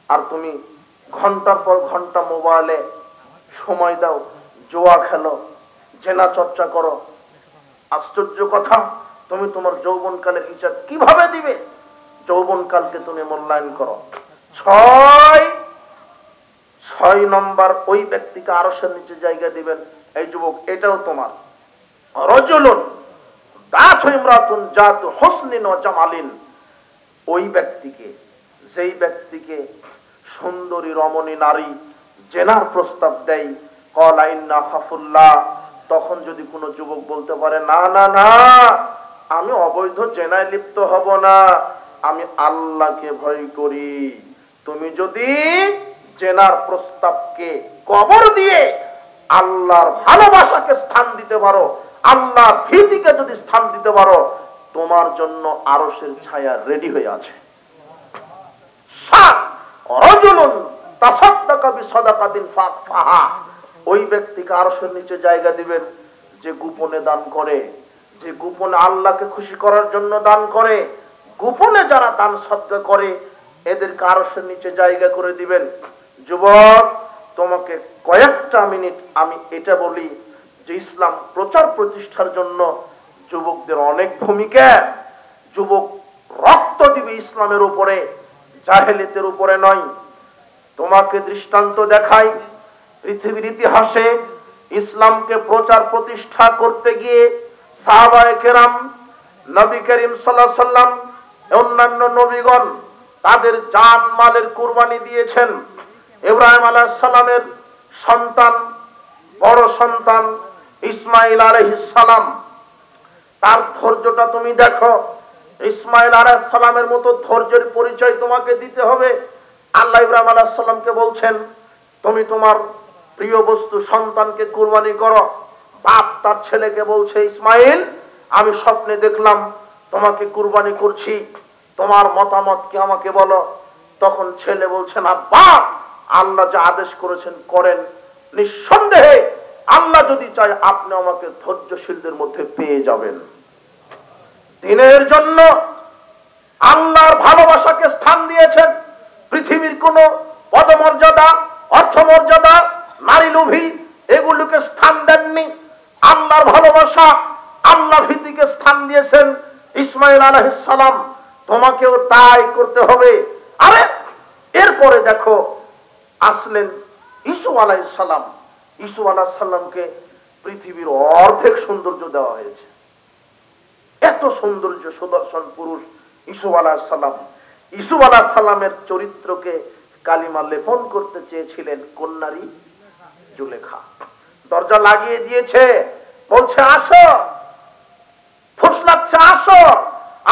আর তুমি ঘন্টার পর ঘন্টা মোবাইলে সময় দাও, জুয়া খেলো, জেনা চর্চা করো। আশ্চর্য কথা, তুমি তোমার যৌবনকালের হিসাব কিভাবে দিবে? যৌবনকালকে তুমি মূল্যায়ন করো। ছয় নম্বর, ওই ব্যক্তিকে আরশের নিচে জায়গা দিবেন। এই যুবক, এটাও তোমার। রাজুলুন দাতু ইমরাতুন জাতু হুসনিন ওয়া জামালিন, ওই ব্যক্তিকে, যেই ব্যক্তিকে সুন্দরী রমণী নারী জেনার প্রস্তাব দেয়, ক্বালা ইন্না খাফুল্লাহ, তখন যদি কোনো যুবক বলতে পারে না না না, আমি অবৈধ জেনায় লিপ্ত হব না, আমি আল্লাহকে ভয় করি। তুমি যদি জেনার প্রস্তাবকে কবর দিয়ে আল্লাহর ভালোবাসাকে স্থান দিতে পারো, আল্লাহর ভীতিকে যদি স্থান দিতে পারো, তোমার জন্য আরশের ছায়া রেডি হয়ে আছে। ওই ব্যক্তিকে আরশের নিচে জায়গা দিবেন যে গোপনে দান করে, যে গোপনে আল্লাহকে খুশি করার জন্য দান করে। গোপনে যারা দান সদকা করে এদেরকে আরশের নিচে জায়গা করে দিবেন। যুবক, তোমাকে কয়েকটা মিনিট আমি এটা বলি যে ইসলাম প্রচার প্রতিষ্ঠার জন্য যুবকদের অনেক ভূমিকা। যুবক রক্ত দিবে ইসলামের উপরে, জাহেলিয়াতের উপরে নয়। তোমাকে দৃষ্টান্ত দেখাই, পৃথিবীর ইতিহাসে ইসলামকে প্রচার প্রতিষ্ঠা করতে গিয়ে সাহাবায়ে কেরাম, নবী করিম সাল্লাল্লাহু আলাইহি সাল্লাম, অন্যান্য নবীগণ তাদের জান মালের কুরবানি দিয়েছেন। ইব্রাহিম আলাইহিস সালামের সন্তান, বড় সন্তান ইসমাঈল আলাইহিস সালাম, তার ধৈর্যটা তুমি দেখো। ইসমাঈল আলাইহিস সালামের মতো ধৈর্যের পরিচয় তোমাকে দিতে হবে। আল্লাহ ইব্রাহিম আলাইহিস সালামকে বলছেন, তুমি তোমার প্রিয় বস্তু সন্তানকে কুরবানি করো। বাপ তার ছেলেকে বলছে, ইসমাঈল, আমি স্বপ্নে দেখলাম তোমাকে কুরবানি করছি, তোমার মতামত কি আমাকে বলো। তখন ছেলে বলছেন, আব্বা, আল্লাহ যা আদেশ করেছেন করেন, নিঃসন্দেহে আল্লাহ যদি চায় আপনি আমাকে ধৈর্যশীলদের মধ্যে পেয়ে যাবেন। দিনের জন্য আল্লাহর ভালোবাসাকে স্থান দিয়েছেন। পৃথিবীর কোন পদমর্যাদা, অর্থমর্যাদা, নারী লোভী এগুলোকে স্থান দেননি। আল্লাহর ভালোবাসা, আল্লাহ ভীতিকে স্থান দিয়েছেন। ইসমাঈল আলাইহিস সালাম, তোমাকেও তাই করতে হবে। আরে এরপরে দেখো আসলেন ঈসু আলাইহিস সালাম। ঈসু আলাইহিস সালামকে পৃথিবীর অর্ধেক সৌন্দর্য দেওয়া হয়েছে। এত সৌন্দর্য, সুদর্শন পুরুষ ঈসু আলাইহিস সালাম। ঈসু আলাইহিস সালামের চরিত্রকে কালিমা লেপন করতে চেয়েছিলেন কোন নারী? জুলেখা। দরজা লাগিয়ে দিয়েছে, বলছে আসো, ফুসলাচ্ছে, আসো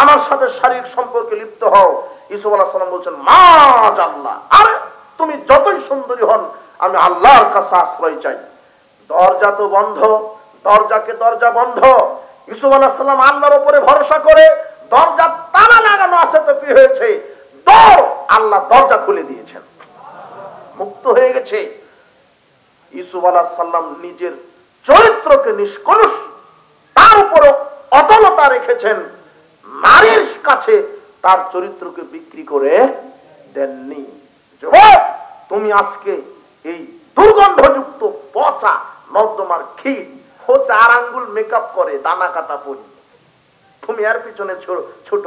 আমার সাথে শারীরিক সম্পর্কে লিপ্ত হও। ঈসু আলাইহিস সালাম বলছেন, মাশাআল্লাহ, আরে তুমি যতই সুন্দরী হন আমি আল্লাহর কাছে আশ্রয় চাই। দরজা তো বন্ধ, দরজাকে দরজা বন্ধ। ঈসু আলাইহিস সালাম আল্লাহর উপরে ভরসা করে, দরজা তালা লাগানো আছে তো কি হয়েছে, আল্লাহ দরজা খুলে দিয়েছেন, মুক্ত হয়ে গেছে। ঈসু আলাইহিস সালাম নিজের চরিত্রকে নিষ্কলুষ, তার উপরে অটলতা রেখেছেন, নারীর কাছে তার চরিত্রকে বিক্রি করে দেননি। যুবক, তুমি আজকে এই দুর্গন্ধযুক্ত পচা নর্দমার ক্ষীর ও 4 আঙ্গুল মেকআপ করে দানা কাটা পরি, তুমি এর পিছনে ছোট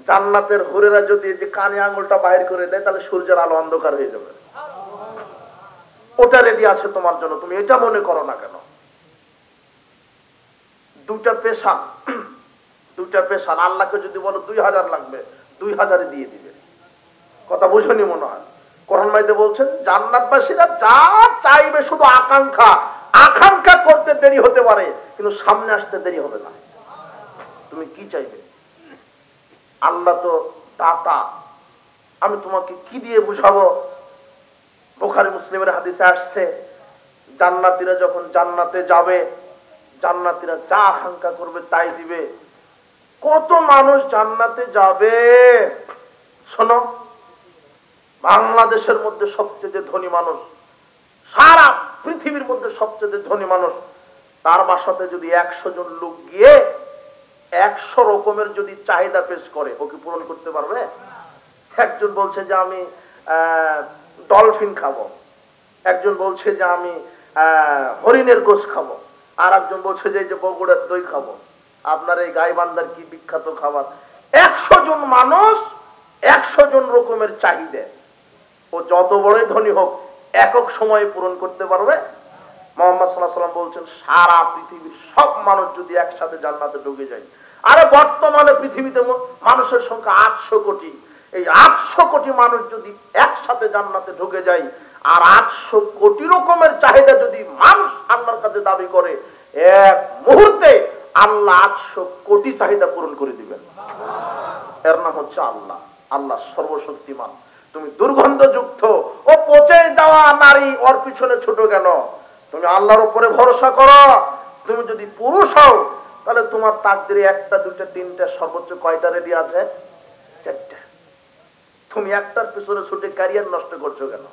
জান্নাতের হুরেরা যদি যে কানে আঙ্গুলটা বাইর করে দেয় তাহলে সূর্যের আলো অন্ধকার হয়ে যাবে। ওটা রেডি আছে তোমার জন্য, তুমি এটা মনে করো না কেন? দুটা পেশান আল্লাহকে যদি বলো 2000 লাগবে, 2000 দিয়ে দিবে। কথা বুঝনি মনে হয়? কোরআন মাইতে বলছেন জান্নাতবাসীরা যা চাইবে, শুধু আকাঙ্ক্ষা করতে দেরি হতে পারে কিন্তু সামনে আসতে দেরি হবে না। তুমি কি চাইবে? আল্লাহ তো দাতা, আমি তোমাকে কি দিয়ে বুঝাবো? বুখারী মুসলিমের হাদিসে আসছে, জান্নাতীরা যখন জান্নাতে যাবে, জান্নাতীরা যা আকাঙ্ক্ষা করবে তাই দিবে। কত মানুষ জান্নাতে যাবে? শোনো, বাংলাদেশের মধ্যে সবচেয়ে ধনী মানুষ, সারা পৃথিবীর মধ্যে সবচেয়ে ধনী মানুষ, তার বাসাতে যদি 100 জন লোক গিয়ে 100 রকমের যদি চাহিদা পেশ করে, ও কি পূরণ করতে পারবে? একজন বলছে যে আমি ডলফিন খাবো, একজন বলছে যে আমি হরিণের গোশ খাবো, আর একজন বলছে যে এই যে বগুড়ার দই খাবো। আপনার এই গাইবান্ধার কি বিখ্যাত খাবার। 100 জন মানুষ 100 জন রকমের চাহিদা, ও যত বড়ই ধনী হোক একক সময়ে পূরণ করতে পারবে। মুহাম্মদ সাল্লাল্লাহু আলাইহি ওয়াসাল্লাম বলছেন সারা পৃথিবীর সব মানুষ যদি একসাথে জান্নাতে ঢুকে যায়, আরে বর্তমানে পৃথিবীতে মানুষের সংখ্যা 800 কোটি, এই 800 কোটি মানুষ যদি একসাথে জান্নাতে ঢুকে যায়, আর 800 কোটি রকমের চাহিদা যদি মানুষ আল্লাহর কাছে দাবি করে, এক মুহূর্তে আল্লাহ 800 কোটি চাহিদা পূরণ করে দিবেন। এর নাম হচ্ছে আল্লাহ। আল্লাহ সর্বশক্তিমান। তুমি দুর্গন্ধযুক্ত ও পচে যাওয়া নারী ওর পিছনে ছোট কেন? তুমি আল্লাহর উপরে ভরসা করো। তুমি যদি পুরুষ হও তাহলে তোমার তাকদিরে 1টা 2টা 3টা সর্বোচ্চ কয়টা রেডি আছে? 4টা। তুমি একটার পিছনে ছুটে ক্যারিয়ার নষ্ট করছো কেন?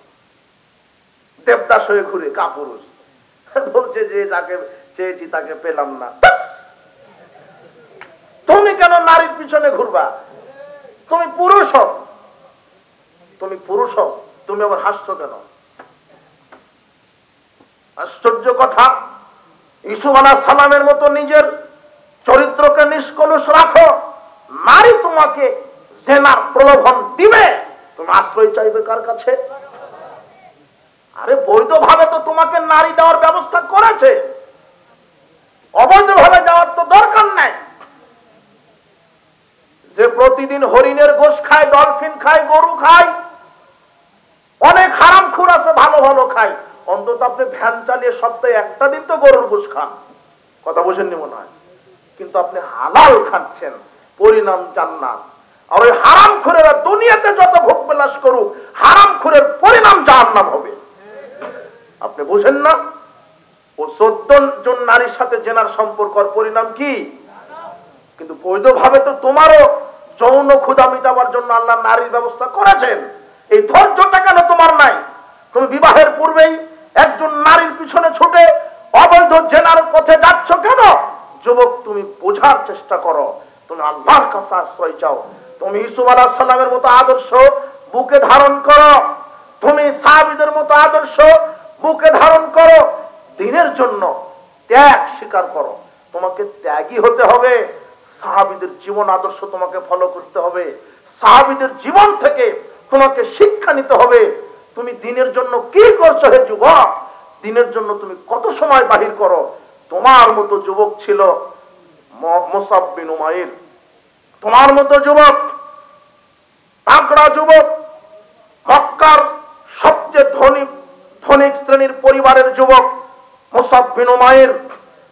দেবদাস হয়ে ঘুরে কাপুরুষ বলছে যে যাকে চেয়েছি তাকে পেলাম না। তুমি কেন নারীর পিছনে ঘুরবা? তুমি পুরুষ হও, তুমি পুরুষ হও, তুমি আবার হাসছো কেন? আশ্চর্য কথা। ইসুফ আলাইহিস সালামের মতো নিজের চরিত্রকে নিষ্কলুষ রাখো, নারী তোমাকে জেনার প্রলোভন দিবে, তুমি আশ্রয় চাইবে কার কাছে? আরে বৈধভাবে তো তোমাকে নারী দেওয়ার ব্যবস্থা করেছে, অবৈধভাবে যাওয়ার তো দরকার নাই। যে প্রতিদিন হরিণের গোশ খায়, ডলফিন খায়, গরু খায়, অনেক হারামখোর আছে ভালো ভালো খায়, অন্তত আপনি ভ্যান চালিয়ে সপ্তাহে 1টা দিন তো গরুর গোশ খান। কথা বুঝেননি মনে হয়? কিন্তু আপনি হালাল খাচ্ছেন, পরিণাম জান্নাত। আর ওই হারামখোরেরা দুনিয়াতে যত ভোগ বিলাস করুক, হারামখোরের পরিণাম জাহান্নাম হবে। আপনি বুঝেন না? ও 14 জন নারীর সাথে জেনার সম্পর্কের পরিণাম কি? কিন্তু বৈধভাবে তো তোমারও যৌন ক্ষুধা মিটাবার জন্য আল্লাহ নারীর ব্যবস্থা করেছেন। এই ধৈর্যটা কেন তোমার নাই? তুমি বিবাহের পূর্বেই একজন নারীর পিছনে ছুটে অবৈধ জেনার পথে যাচ্ছ কেন? যুবক, তুমি বোঝার চেষ্টা করো, তুমি আল্লাহর কাছে আশ্রয় চাও। তুমি ইউসুফ আলাইহিস সালামের মতো আদর্শ বুকে ধারণ করো, তুমি সাহাবীদের মতো আদর্শ বুকে ধারণ করো, দ্বীনের জন্য ত্যাগ স্বীকার করো। তোমাকে ত্যাগী হতে হবে, সাহাবীদের জীবন আদর্শ তোমাকে ফলো করতে হবে, সাহাবীদের জীবন থেকে তোমাকে শিক্ষা নিতে হবে। তুমি দ্বীনের জন্য কি করছো হে যুবক? দ্বীনের জন্য তুমি কত সময় বাহির করো? তোমার মতো যুবক ছিল মুসাব বিন উমাইর, তোমার মতো যুবক, তাগড়া যুবক, মক্কার সবচেয়ে ধনিক শ্রেণীর পরিবারের যুবক মুসাব বিন উমাইর।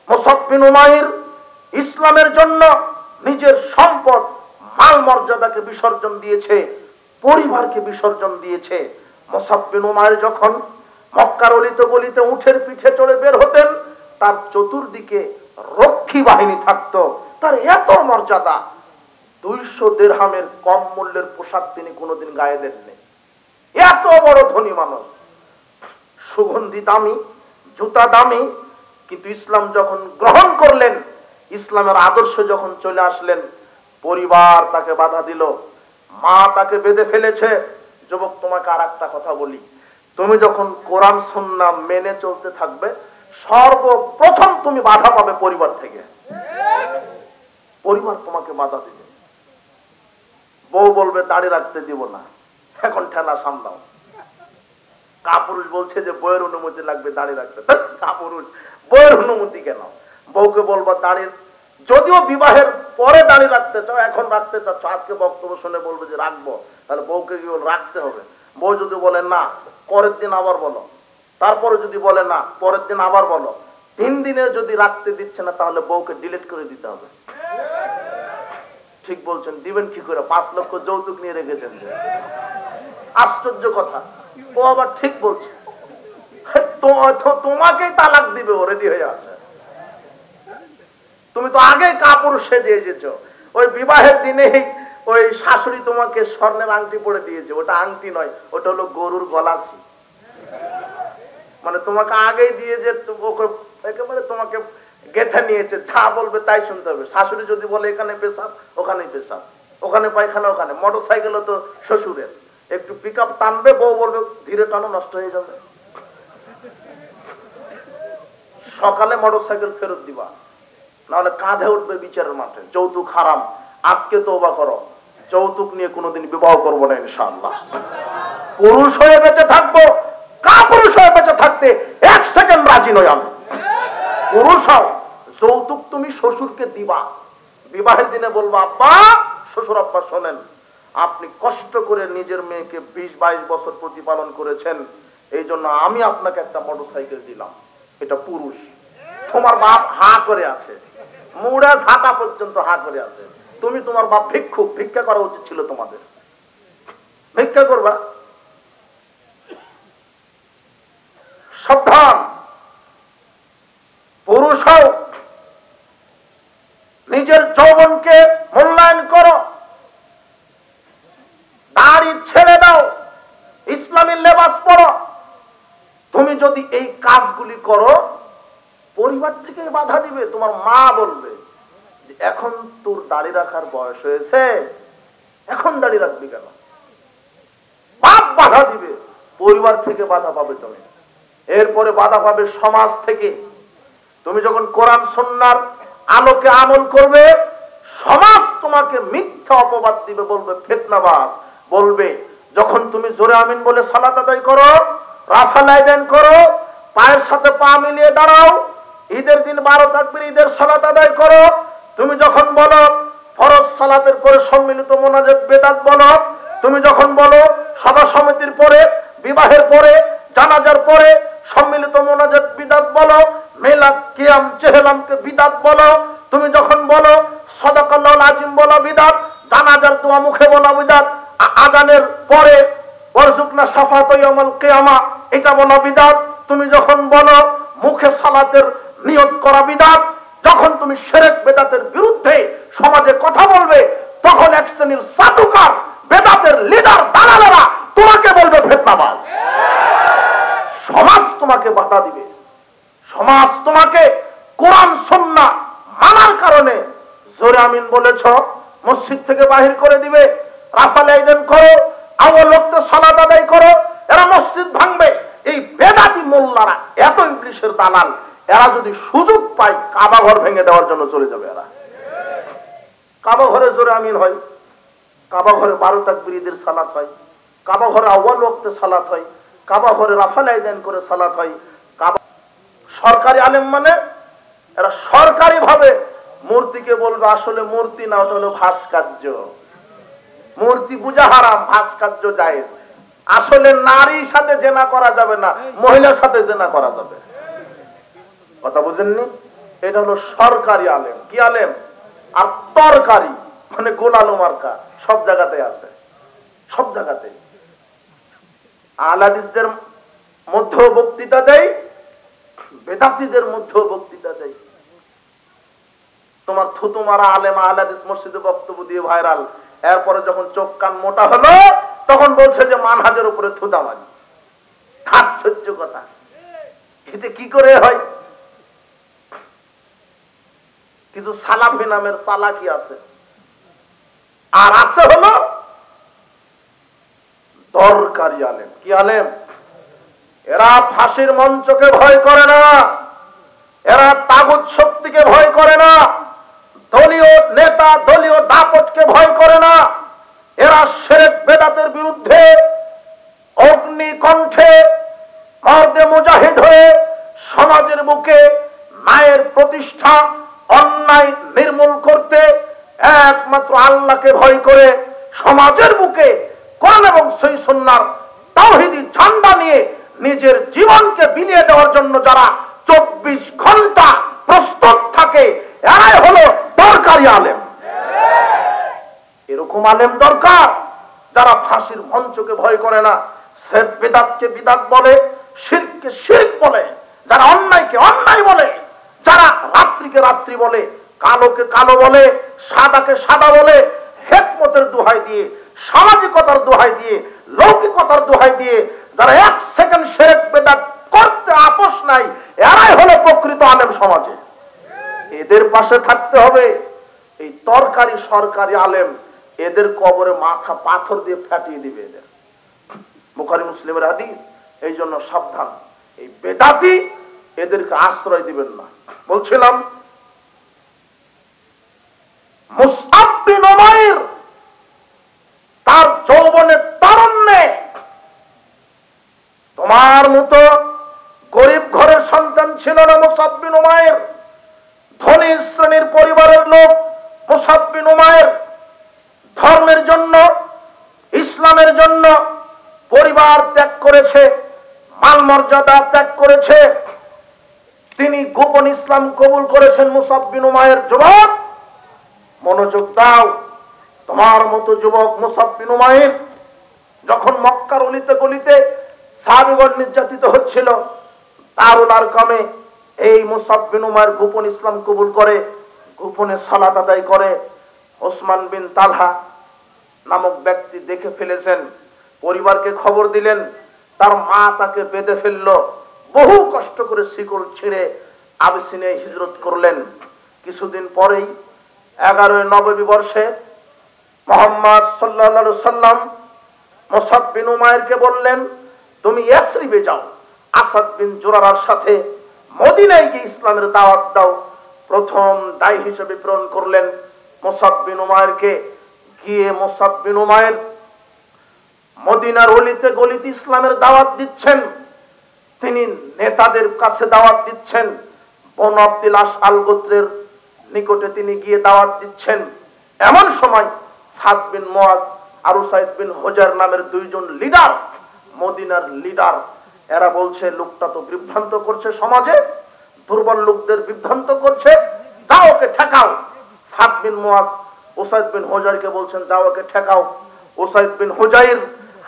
মুসাব বিন উমাইর ইসলামের জন্য নিজের সম্পদ, মাল মর্যাদাকে বিসর্জন দিয়েছে, পরিবারকে বিসর্জন দিয়েছে। মুসাব বিন উমাইর যখন মক্কার অলিতে গলিতে উঠের পিঠে চড়ে বের হতেন, তার চতুর্দিকে রক্ষী বাহিনী থাকতো। তার এত মর্যাদা, 200 দিরহামের কম মূল্যের পোশাক তিনি কোনোদিন গায়ে দেননি। এত বড় ধনী মানুষ, সুগন্ধি দামি, জুতা দামি, কিন্তু ইসলাম যখন গ্রহণ করলেন, ইসলামের আদর্শ যখন চলে আসলেন, পরিবার তাকে বাধা দিল, মা তাকে বেঁধে ফেলেছে। যুবক, তোমাকে আর একটা কথা বলি, তুমি যখন কোরআন সুন্নাহ মেনে চলতে থাকবে, সর্বপ্রথম তুমি বাধা পাবে পরিবার থেকে। পরিবার তোমাকে বাধা দিবে। বউ বলবে দাড়ি রাখতে দিব না, এখন ঠেলা সামলাও। কাপুরুষ বলছে যে বইয়ের অনুমতি লাগবে দাড়ি রাখতে। কাপুরুষ, বইয়ের অনুমতি কেন? বউকে বলবা দাড়ি, যদিও বিবাহের পরে দাড়ি রাখতে চাও, এখন রাখতে চাচ্ছ, আজকে বক্তব্য শুনে বলবে যে রাখবো, তাহলে বউকে কি রাখতে হবে। বউ যদি বলে না, পরের দিন আবার বলো, তারপরে যদি বলে না, পরের দিন আবার বলো, 3 দিনে যদি রাখতে দিচ্ছে না, তাহলে বউকে ডিলিট করে দিতে হবে। ঠিক বলছেন। দিবেন কি করে? 5 লক্ষ যৌতুক নিয়ে রেখেছেন। আশ্চর্য কথা। ও আবার ঠিক বলছে, তোমাকেই তালাক দিবে, ও রেডি হয়ে আছে। তুমি তো আগে কাপুরুষ সেজে এসেছো। ওই বিবাহের দিনেই ওই শাশুড়ি তোমাকে স্বর্ণের আংটি পরে দিয়েছে। ওটা আংটি নয়, ওটা হলো গরুর গলাছি। মানে তোমাকে আগেই দিয়ে যে একেবারে তোমাকে গেঁথে নিয়েছে, যা বলবে তাই শুনতে হবে। শাশুড়ি যদি বলে এখানে পেশাব, ওখানেই পেশাব, ওখানে পায়খানা ওখানে। মোটর সাইকেলও তো শ্বশুরের, একটু পিক আপ টানবে, বউ বলবে ধীরে টানো, নষ্ট হয়ে যাবে। সকালে মোটরসাইকেল ফেরত দিবা, নাহলে কাঁধে উঠবে বিচারের মাঠে। যৌতুক হারাম, আজকে তওবা করো, যৌতুক নিয়ে কোনোদিন বিবাহ করবো না ইনশাআল্লাহ। পুরুষ হয়ে বেঁচে থাকবো, কাপুরুষ হয়ে বেঁচে থাকতে 1 সেকেন্ড রাজি নই আমি। পুরুষ হও, যৌতুক তুমি শ্বশুরকে দিবা, বিবাহের দিনে বলবো আব্বা, শ্বশুর আব্বা শোনেন, আপনি কষ্ট করে নিজের মেয়েকে 20-22 বছর প্রতিপালন করেছেন, এই জন্য আমি আপনাকে একটা মোটরসাইকেল দিলাম। এটা পুরুষ। তোমার বাপ হা করে আছে, মুড়া ঝাঁটা পর্যন্ত হা করে আছে, তুমি তোমার বাপ ভিক্ষুক, ভিক্ষা করা উচিত ছিল তোমাদের, ভিক্ষা করবা। সাবধান, পুরুষ হও, নিজের যৌবনকে মূল্যায়ন করো, দাড়ি ছেড়ে দাও, ইসলামী লেবাস পরো। তুমি যদি এই কাজগুলি করো, পরিবার থেকে বাধা দিবে। তোমার মা বলবে যে এখন তোর দাড়ি রাখার বয়স হয়েছে, এখন দাড়ি রাখবি কেন? বাপ বাধা দিবে, পরিবার থেকে বাধা পাবে তুমি, এরপরে বাধা পাবে সমাজ থেকে। তুমি যখন কোরআন সুন্নাহর আলোকে আমল করবে, সমাজ তোমাকে মিথ্যা অপবাদ দিবে, বলবে ফিতনাবাজ। বলবে যখন তুমি জোরে আমিন বলে সালাত আদায় করো, রাফাল আদান করো, পায়ের সাথে পা মিলিয়ে দাঁড়াও, ঈদের দিন 12 তাকবীর ঈদের সালাত আদায় করো, তুমি যখন বলো ফরজ সালাতের পরে সম্মিলিত মোনাজাত বেদাত বলো, তুমি যখন বলো সভা সমিতির পরে, বিবাহের পরে, জানাজার পরে সম্মিলিত মোনাজাত বিদাত বলো, মিলাদ কিয়াম চেহলামকে বিদাত বলো, তুমি যখন বলো সাদাকাল্লাহুল আজিম বলো বিদাত, জানাজার দোয়া মুখে বলা বিদাত, আজানের পরে ওয়ারজুকনা শাফাত ইয়াউমাল কিয়ামা এটা বলা বিদাত, তুমি যখন বলো মুখে সালাতের নিয়ত করা বিদাত, যখন তুমি শিরক বেদাতের বিরুদ্ধে সমাজে কথা বলবে, তখন এক শ্রেণীর সাধুকার বেদাতের লিডার দালালেরা তোমাকে বলবে ফিতনাবাজ। সমাজ তোমাকে বাধা দিবে, সমাজ তোমাকে কোরআন সুন্নাহ মানার কারণে জোরে আমিন বলেছ মসজিদ থেকে বাহির করে দিবে। রাফাল আদান করো, আওয়াল ওয়াক্তে সালাত আদায় করো, এরা মসজিদ ভাঙবে। এই বেদাতি মোল্লারা এত ইবলিশের দালাল, এরা যদি সুযোগ পায় কাবা ঘর ভেঙে দেওয়ার জন্য চলে যাবে। এরা কাবা ঘরে জোরে আমিন হয়, কাবা ঘরে 12 তাকবীর ঈদের সালাত হয়, কাবা ঘরে আউয়াল ওয়াক্তে সালাত হয়, কাবা ঘরে রাফাল আদান করে সালাত হয়। কাবা সরকারি আলেম মানে এরা সরকারি ভাবে মূর্তিকে বলবে আসলে মূর্তি না, ওটা হলো ভাস্কর্য। মূর্তি পূজা হারাম, ভাস্কর্য জায়েজ। আসলে নারীর সাথে জেনা করা যাবে না, মহিলার সাথে জেনা করা যাবে। কথা বুঝেননি? এটা হলো সরকারি আলেম। কি আলেম? আর তরকারি মানে গোলালো মার্কা সব জায়গাতে আছে, সব জায়গাতে। আহলাদিসদের মধ্যেও বক্তৃতা দেয়, বেদাতীদের মধ্যেও বক্তৃতা দেয়। তোমার থুতু মারা আলেম আহলাদিস মসজিদে বক্তব্য দিয়ে ভাইরাল, এরপরে যখন চোখ কান মোটা হলো তখন বলছে যে মানহাজের উপরে থুদা মারি। আশ্চর্য কথা, এতে কি করে হয়? কিছু সালাফি নামের চালাকি আছে, আর আছে হলো দরকারি আলেম। কি আলেম? এরা ফাঁসির মঞ্চকে ভয় করে না, এরা তাগুত শক্তিকে ভয় করে না, দলীয় নেতা দলীয় দাপটকে ভয় করে না। এরা শিরক বেদাতের বিরুদ্ধে অগ্নি কণ্ঠে মর্দে মুজাহিদ হয়ে সমাজের বুকে ন্যায়ের প্রতিষ্ঠা, অন্যায় নির্মূল করতে একমাত্র আল্লাহকে ভয় করে সমাজের বুকে কোরআন এবং সহিহ সুন্নাহর তাওহীদি ঝান্ডা নিয়ে নিজের জীবনকে বিলিয়ে দেওয়ার জন্য যারা 24 ঘন্টা প্রস্তুত থাকে, এরাই হলো দরকারি আলেম। এরকম আলেম দরকার যারা ফাঁসির মঞ্চকে ভয় করে না, বেদাতকে বিদাত বলে, শিরককে শিরক বলে, যারা অন্যায়কে অন্যায় বলে, যারা রাত্রিকে রাত্রি বলে, কালোকে কালো বলে, সাদাকে সাদা বলে, হিকমতের দোহাই দিয়ে, সামাজিকতার দোহাই দিয়ে, লৌকিকতার দোহাই দিয়ে যারা 1 সেকেন্ড শিরক বেদাত করতে আপোষ নাই, এরাই হলো প্রকৃত আলেম সমাজে। এদের পাশে থাকতে হবে। এই তরকারি সরকারি আলেম, এদের কবরে মাথা পাথর দিয়ে ফাটিয়ে দিবে। এদের বুখারী মুসলিমের হাদিস। এই জন্য সাবধান, এই বেদাতি এদেরকে আশ্রয় দিবেন না। বলছিলাম মুসআব বিন উমাইর তার যৌবনের তারুণ্যে তোমার মতো গরিব ঘরের সন্তান ছিল না মুসআব বিন উমাইর, ধনী শ্রেণীর পরিবারের লোক। মুসআব বিন উমাইর ধর্মের জন্য, ইসলামের জন্য পরিবার ত্যাগ করেছে, মান মর্যাদা ত্যাগ করেছে। তিনি গোপন ইসলাম কবুল করেছেন। মুসআব বিন উমাইর, যুবক মনোযোগ দাও, তোমার মতো যুবক মুসআব বিন উমাইর যখন মক্কার অলিতে গলিতে সাহাবীগণ নির্যাতিত হচ্ছিল, দারুল আরকামে এই মুসআব বিন উমাইর গোপন ইসলাম কবুল করে, গোপনে সালাত আদায় করে। ওসমান বিন তালহা নামক ব্যক্তি দেখে ফেলেছেন, পরিবারকে খবর দিলেন, তার মা তাকে বেঁধে ফেললো। বহু কষ্ট করে শিকল ছিঁড়ে আবিসিনিয়ায় হিজরত করলেন। কিছুদিন পরেই 11 নববী বর্ষে মুহাম্মদ সাল্লাল্লাহু আলাইহি সাল্লাম মুসআব বিন উমাইরকে বললেন, তুমি ইয়াসরিবে যাও, আসাদ বিন জুরারার সাথে মদিনায় গিয়ে ইসলামের দাওয়াত দাও। প্রথম দায়ী হিসেবে প্রেরণ করলেন মুসআব বিন উমাইরকে। গিয়ে মুসআব বিন উমাইর মদিনার অলিতে গলিতে ইসলামের দাওয়াত দিচ্ছেন। তিনি নেতাদের কাছে দাওয়াত দিচ্ছেন, বনু আব্দুল আশআল গোত্রের নিকটে তিনি গিয়ে দাওয়াত দিচ্ছেন। এমন সময় সাদ বিন মুআজ আর উসাইদ বিন হুজার নামের দুইজন লিডার, মদিনার লিডার, এরা বলছে লোকটা তো বিভ্রান্ত করছে, সমাজে দুর্বল লোকদের বিভ্রান্ত করছে, যাও ওকে ঠেকাও। সাদ বিন মুআজ উসাইদ বিন হুজারকে বলছেন, যাও ওকে ঠেকাও। উসাইদ বিন হুজাইর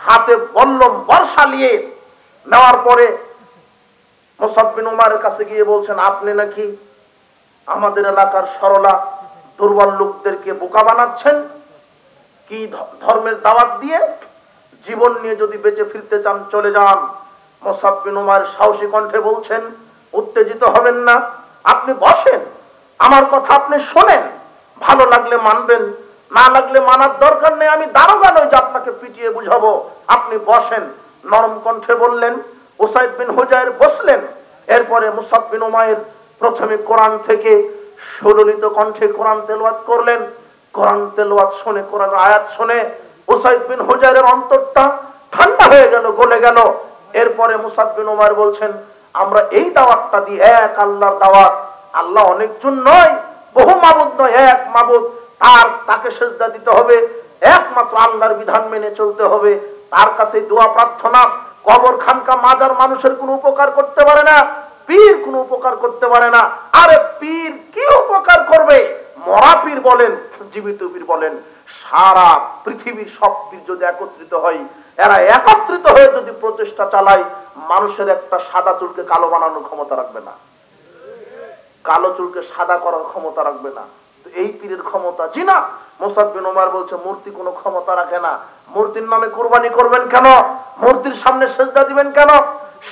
হাতে বল্লম বর্ষা নিয়ে নেওয়ার পরে মুসআব বিন উমাইরের কাছে গিয়ে বলছেন, আপনি নাকি আমাদের এলাকার সরলা দুর্বল লোকদেরকে বোকা বানাচ্ছেন, কি ধর্মের দাওয়াত দিয়ে? জীবন নিয়ে যদি বেঁচে ফিরতে চান চলে যান। মুসআব বিন উমাইর সাহসী কণ্ঠে বলছেন, উত্তেজিত হবেন না, আপনি বসেন, আমার কথা আপনি শোনেন, ভালো লাগলে মানবেন, না লাগলে মানার দরকার নেই, আমি দারোগা নই যে আপনাকে পিটিয়ে বুঝাবো, আপনি বসেন। নরম কণ্ঠে বললেন। উসাইদ বিন হুজাইর বসলেন। এরপরে মুসআব বিন উমাইর প্রথমে কোরআন থেকে সুললিত কণ্ঠে কোরআন তেলাওয়াত করলেন। কোরআন তেলাওয়াত শুনে, কোরআন আয়াত শুনে উসাইদ বিন হুজাইরের অন্তরটা ঠান্ডা হয়ে গেল, গলে গেল। এরপরে মুসআব বিন উমাইর বলছেন, আমরা এই দাওয়াতটা দিই, এক আল্লাহর দাওয়াত। আল্লাহ অনেকজন নয়, বহু মাবুদ নয়, এক মাবুদ, তাকে সিজদা দিতে হবে, একমাত্র আল্লাহর বিধান মেনে চলতে হবে, তার কাছে দোয়া প্রার্থনা। কবর, খানকা, মাজার মানুষের কোনো উপকার করতে পারে না, পীর কোনো উপকার করতে পারে না। আরে পীর কি উপকার করবে? মরা পীর বলেন, জীবিত পীর বলেন, সারা পৃথিবীর সব পীর যদি একত্রিত হয়, এরা একত্রিত হয়ে যদি প্রচেষ্টা চালায়, মানুষের একটা সাদা চুলকে কালো বানানোর ক্ষমতা রাখবে না, কালো চুলকে সাদা করার ক্ষমতা রাখবে না। এই পীরের ক্ষমতা জি না। মুসআব বিন উমাইর বলছে, মূর্তি কোনো ক্ষমতা রাখে না। মূর্তির নামে কুরবানি করবেন কেন? মূর্তির সামনে সেজদা দিবেন কেন?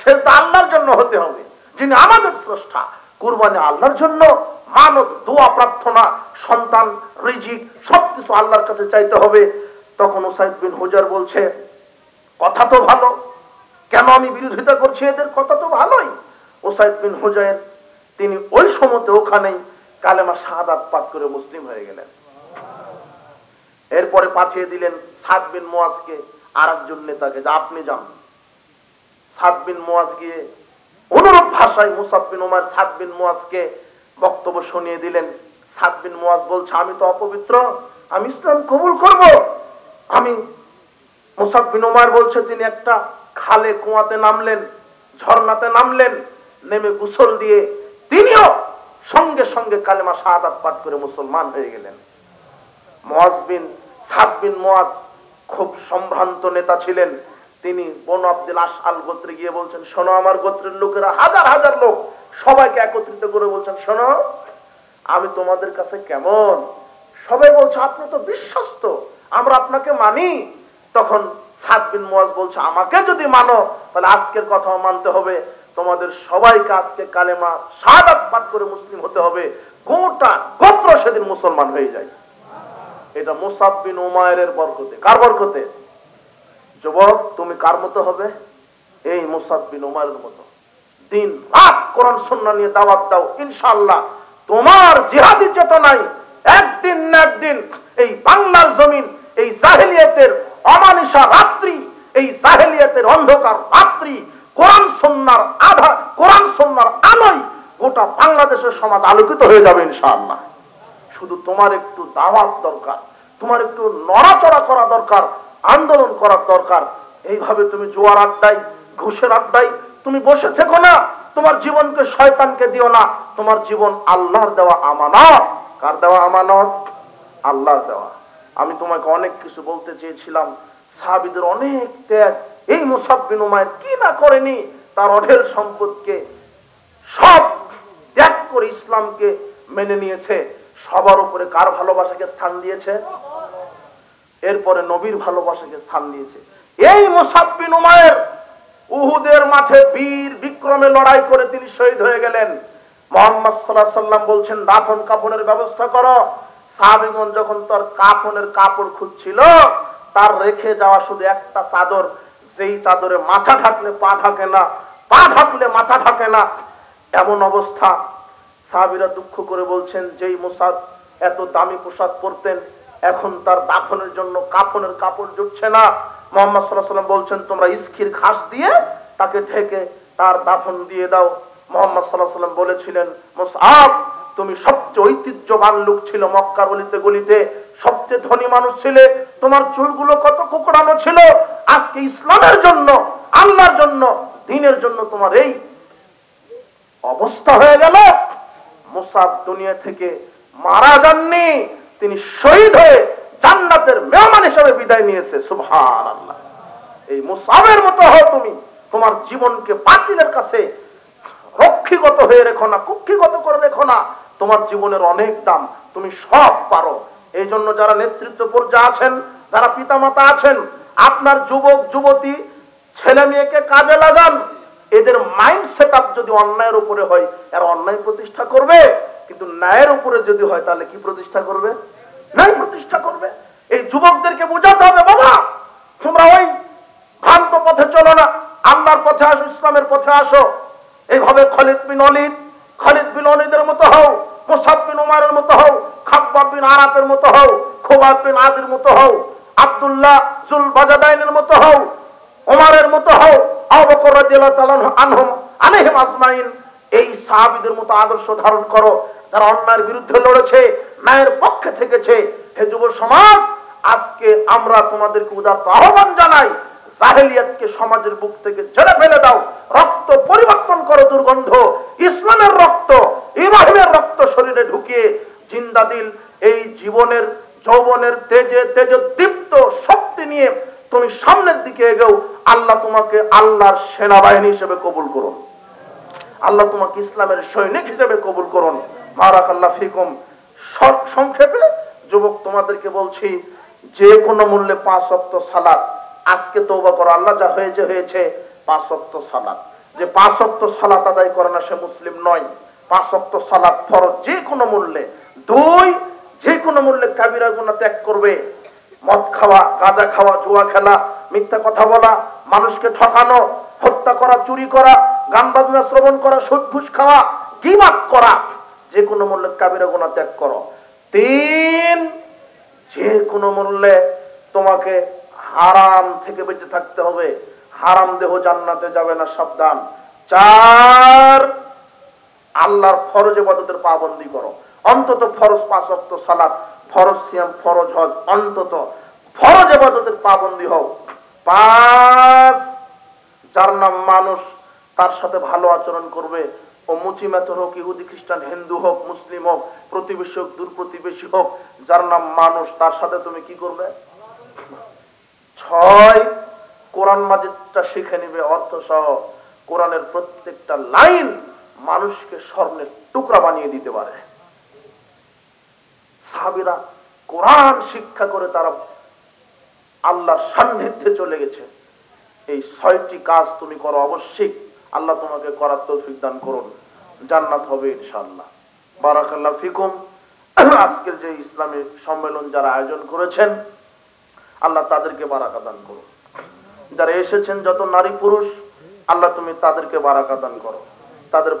সেজদা আল্লাহর জন্য হতে হবে, যিনি আমাদের স্রষ্টা। কুরবানি আল্লাহর জন্য, মানত, দোয়া প্রার্থনা, সন্তান, রিজিক সবকিছু আল্লাহর কাছে চাইতে হবে। তখন উসাইদ বিন হুজার বলছে, কথা তো ভালো, কেন আমি বিরোধিতা করছি? এদের কথা তো ভালোই। উসাইদ বিন হুজাইর তিনি ওই সময়তে ওখানেই কালেমা শাহাদাত পাঠ করে মুসলিম হয়ে গেলেন। এরপরে পাঠিয়ে দিলেন সাদ বিন মুআজকে, আর একজন নেতাকে, যা আপনি যান। সাদ বিন মুআজ গিয়ে অনুরূপ ভাষায় মুসআব বিন উমাইর সাদ বিন মুআজকে বক্তব্য শুনিয়ে দিলেন। সাদ বিন মুআজ বলছে, আমি তো অপবিত্র, আমি ইসলাম কবুল করব। আমি মুসআব বিন উমাইর বলছে, তিনি একটা খালে, কুয়াতে নামলেন, ঝর্ণাতে নামলেন, নেমে গোসল দিয়ে তিনিও সঙ্গে সঙ্গে কালেমা শাহাদাত পাঠ করে মুসলমান হয়ে গেলেন। সাদ বিন মুআজ খুব সম্ভ্রান্ত নেতা ছিলেন। তিনি বনু আব্দুল আশআল গোত্রে গিয়ে বলছেন, শোনো, আমার গোত্রের লোকেরা হাজার হাজার লোক, সবাইকে একত্রিত করে বলছেন, শোনো, আমি তোমাদের কাছে কেমন? সবাই বলছে, আপনি তো বিশ্বস্ত, আমরা আপনাকে মানি। তখন সাদ বিন মুআজ বলছে, আমাকে যদি মানো তাহলে আজকের কথাও মানতে হবে, তোমাদের সবাইকে আজকে কালেমা শাহাদাত পাঠ করে মুসলিম হতে হবে। গোটা গোত্র সেদিন মুসলমান হয়ে যায়। এটা মুসআব বিন উমাইরের বরকতে। কার বরকতে? যুবক তুমি কার মতো হবে? এই মুসাব বিন উমারের মতো দিন রাত কোরআন সুন্নাহ নিয়ে দাওয়াত দাও, ইনশাআল্লাহ তোমার জিহাদি চেতনায় একদিন না একদিন এই বাংলার জমিন, এই জাহেলিয়াতের অমানিসা রাত্রি, এই জাহেলিয়াতের অন্ধকার রাত্রি কোরআন সুন্নাহর আলোয় গোটা বাংলাদেশের সমাজ আলোকিত হয়ে যাবে ইনশাআল্লাহ। শুধু তোমার একটু দাওয়াত দরকার, তোমার একটু নড়াচড়া করা দরকার, আন্দোলন করার দরকার। এইভাবে তুমি জুয়ার আড্ডায়, ঘুষের আড্ডায় তুমি বসে থেকো না। তোমার জীবনকে শয়তানকে দিও না। তোমার জীবন আল্লাহর দেওয়া আমানত। কার দেওয়া আমানত? আল্লাহর দেওয়া। আমি তোমাকে অনেক কিছু বলতে চেয়েছিলাম, সাহাবীদের অনেক ত্যাগ। এই মুসাব বিন উমাইর কি না করেনি, তার অঢেল সম্পদকে সব ত্যাগ করে ইসলামকে মেনে নিয়েছে। সবার উপরে কার ভালোবাসাকে স্থান দিয়েছে? এরপরে নবীর ভালোবাসাকে স্থান দিয়েছে। এই মুসাব বিন উমাইর উহুদের মাঠে বীর বিক্রমে লড়াই করে তিনি শহীদ হয়ে গেলেন। মুহাম্মদ সাল্লাল্লাহু আলাইহি ওয়াসাল্লাম বলছেন দাফন কাফনের ব্যবস্থা করো। সাহাবীগণ যখন তার কাফনের কাপড় খুঁজছিল, তার রেখে যাওয়া শুধু একটা চাদর, যেই চাদরে মাথা ঢাকলে পা ঢাকে না, পা ঢাকলে মাথা ঢাকে না, এমন অবস্থা। সাহাবীরা দুঃখ করে বলছেন, যেই মুসাব এত দামি পোশাক পরতেন, এখন তার দাফনের জন্য কাফনের কাপড় জুটছে না। মুহাম্মদ সাল্লাল্লাহু আলাইহি ওয়াসাল্লাম বলছেন তোমরা ইস্কির ঘাস দিয়ে তাকে ঢেকে তার দাফন দিয়ে দাও। মুহাম্মদ সাল্লাল্লাহু আলাইহি ওয়াসাল্লাম বলেছিলেন, মুসআব তুমি সবচেয়ে ঐতিহ্যবান লোক ছিল, মক্কার অলিতে গলিতে সবচেয়ে ধনী মানুষ ছিলে, তোমার চুলগুলো কত কোকড়ানো ছিল। আজকে ইসলামের জন্য, আল্লাহর জন্য, দ্বীনের জন্য তোমার এই অবস্থা হয়ে গেল। মুসাব দুনিয়া থেকে মারা যাননি, তিনি শহীদ হয়ে জান্নাতের মেহমান হিসেবে বিদায় নিয়েছে। সুবহানাল্লাহ। এই মুসাবের মতো হও তুমি। তোমার জীবনকে বাতিলের কাছে রক্ষীগত হয়ে রেখো না, কুক্ষিগত করে রেখো না। তোমার জীবনের অনেক দাম, তুমি সব পারো। এই জন্য যারা নেতৃত্ব পর্যায়ে আছেন, যারা পিতামাতা আছেন, আপনার যুবক যুবতী ছেলে মেয়েকে কাজে লাগান। এদের মাইন্ড সেট আপ যদি অন্যায়ের উপরে হয়, এরা অন্যায় প্রতিষ্ঠা করবে। কিন্তু ন্যায়ের উপরে যদি হয়, তাহলে কি প্রতিষ্ঠা করবে? ন্যায় প্রতিষ্ঠা করবে। এই যুবকদেরকে বোঝাতে হবে, বাবা তোমরা ওই ভ্রান্ত পথে চলো না, আল্লাহর পথে আসো, ইসলামের পথে আসো। এইভাবে খালিদ বিন ওলীদের মতো হও, মুসাব বিন উমারের মতো হও, খাব্বাব বিন আরাফের মতো হও, খুবাব বিন আদির মতো হও, আব্দুল্লাহ জুল বাজাদাইনের মতো হও, ওমরের মতো হও, আবু বকর রাদিয়াল্লাহু তাআলা আনহুম আজমাইন। এই সাহাবীদের মতো আদর্শ ধারণ করো, যারা অন্যায়ের বিরুদ্ধে লড়েছে, ন্যায়ের পক্ষে থেকেছে। হে যুব সমাজ, আজকে আমরা তোমাদেরকে উদাত্ত আহ্বান জানাই, জাহেলিয়াতকে সমাজের বুক থেকে ঝেড়ে ফেলে দাও। রক্ত পরিবর্তন করো, দুর্গন্ধ ইসলামের রক্ত, ইব্রাহিমের রক্ত শরীরে ঢুকিয়ে জিন্দা দিল এই জীবনের যৌবনের তেজে তেজোদ্দীপ্ত শক্তি নিয়ে তুমি সামনের দিকে এগোও। আল্লাহ তোমাকে আল্লাহর সেনাবাহিনী হিসেবে কবুল করুন। আল্লাহ তোমাকে ইসলামের সৈনিক হিসেবে কবুল করুন। বারাকাল্লাহু ফিকুম। সংক্ষেপে যুবক তোমাদেরকে বলছি, যে কোনো মূল্যে 5 ওয়াক্ত সালাত আজকে তওবা করো। আল্লাহ যা হয়েছে হয়েছে, 5 ওয়াক্ত সালাত। যে 5 ওয়াক্ত সালাত আদায় করে না, সে মুসলিম নয়। 5 ওয়াক্ত সালাত ফরজ যে কোনো মূল্যে। 2, যে কোনো মূল্যে কাবিরা গুনাহ ত্যাগ করবে। মদ খাওয়া, গাঁজা খাওয়া, জুয়া খেলা, মিথ্যা কথা বলা, মানুষকে ঠকানো, হত্যা করা, চুরি করা, গান বাজনা শ্রবণ করা, সুদ ঘুষ খাওয়া, গীবত করা, যে কোনো মূল্যে কাবিরা গুনাহ ত্যাগ করো। 3, যে কোনো মূল্যে তোমাকে হারাম থেকে বেঁচে থাকতে হবে। হারাম দেহ জান্নাতে যাবে না, সাবধান। 4, আল্লাহর ফরজ ইবাদতের পাবন্দি করো। অন্তত ফরজ 5 ওয়াক্ত সালাত, ফরজ সিয়াম, ফরজ হজ, অন্তত ফরজ ইবাদতের পাবন্দি হও। 5, যার নাম মানুষ, তার সাথে ভালো আচরণ করবে। ও মুচি মেথর হোক, ইহুদি খ্রিস্টান, হিন্দু হোক, মুসলিম হোক, প্রতিবেশী হোক, দূর প্রতিবেশী হোক, যার নাম মানুষ, তার সাথে তুমি কি করবে? 6, কোরআন মাজিদটা শিখে নিবে অর্থ সহ। কোরআনের প্রত্যেকটা লাইন মানুষকে স্বর্ণের টুকরা বানিয়ে দিতে পারে। সাহাবীরা কোরআন শিক্ষা করে তারা আল্লাহর সান্নিধ্যে চলে গেছে। এই 6টি কাজ তুমি করো অবশ্যই। আল্লাহ তোমাকে করার তৌফিক দান করুন। জান্নাত হবে ইনশাআল্লাহ। বারাকাল্লাহু ফিকুম। আজকের যে ইসলামী সম্মেলন যারা আয়োজন করেছেন, আল্লাহ তাদেরকে বারাকা দান করুন। যারা এসেছেন যত নারী পুরুষ, আল্লাহ তুমি তাদেরকে বারাকা দান করো, তাদের